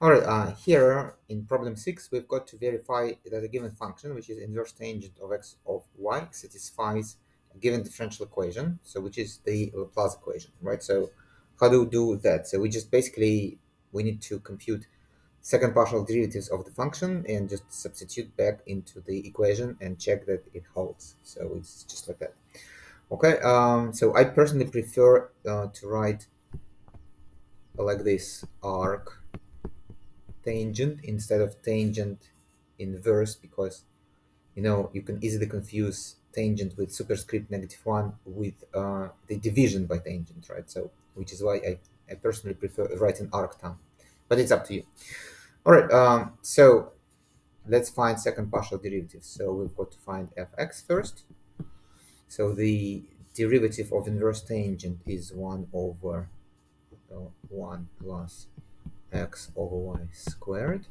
All right, here in problem 6, we've got to verify that a given function, which is inverse tangent of x of y, satisfies a given differential equation, so which is the Laplace equation, right? So how do we do that? So we just basically, we need to compute second partial derivatives of the function and just substitute back into the equation and check that it holds. So it's just like that. Okay, so I personally prefer to write like this arc tangent instead of tangent inverse, because you can easily confuse tangent with superscript -1 with the division by tangent, right? So which is why I personally prefer writing arc term, but it's up to you. All right, so let's find second partial derivatives. So we've got to find fx first. So the derivative of inverse tangent is 1 over 1 plus x over y squared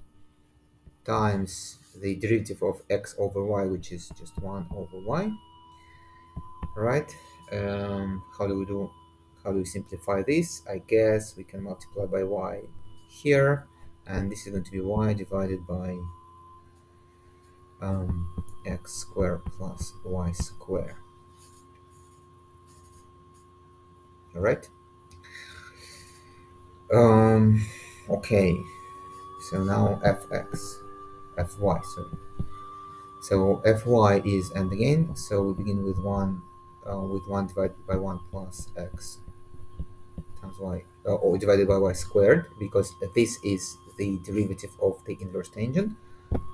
times the derivative of x over y, which is just 1 over y, right? How do we do? How do we simplify this? I guess we can multiply by y here, and this is going to be y divided by x squared plus y squared. All right. Okay. So now fy, sorry. So fy is, and again, so we begin with 1 divided by 1 plus x times y, or divided by y squared, because this is the derivative of the inverse tangent,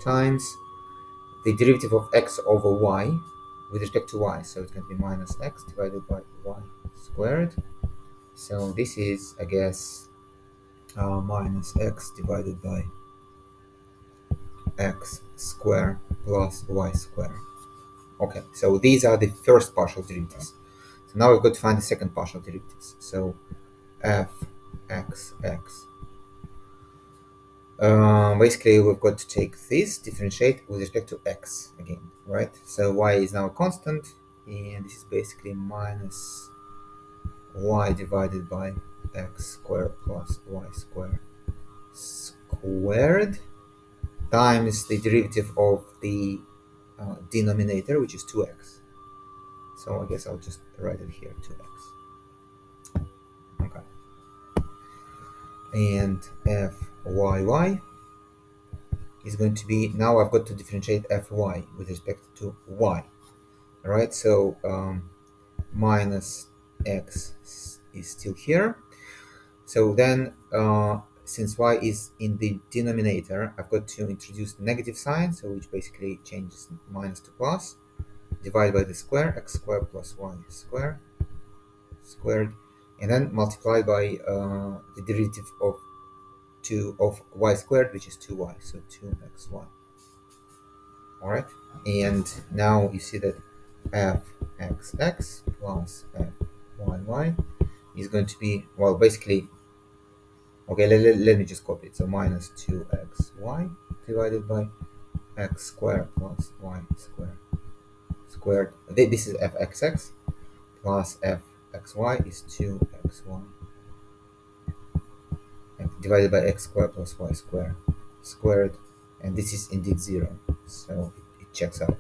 times the derivative of x over y with respect to y. So it's going to be minus x divided by y squared. So this is, I guess, minus x divided by x squared plus y squared. Okay, so these are the first partial derivatives. So now we've got to find the second partial derivatives. So fxx. Basically, we've got to take this, differentiate with respect to x again, right? So y is now a constant, and this is basically minus y divided by x squared plus y squared times the derivative of the denominator, which is 2x. So I guess I'll just write it here, 2x. Okay. And fyy is going to be, now I've got to differentiate fy with respect to y. All right, so minus x is still here. So then, since y is in the denominator, I've got to introduce the negative sign, so which basically changes minus to plus, divided by the square, x squared plus y squared, and then multiply by the derivative of y squared, which is 2y, so 2xy. All right, and now you see that fxx plus fyy is going to be, well, basically, okay, let me just copy it. So minus 2xy divided by x squared plus y squared. This is fxx plus fxy is 2xy divided by x squared plus y squared, and this is indeed 0, so it checks out.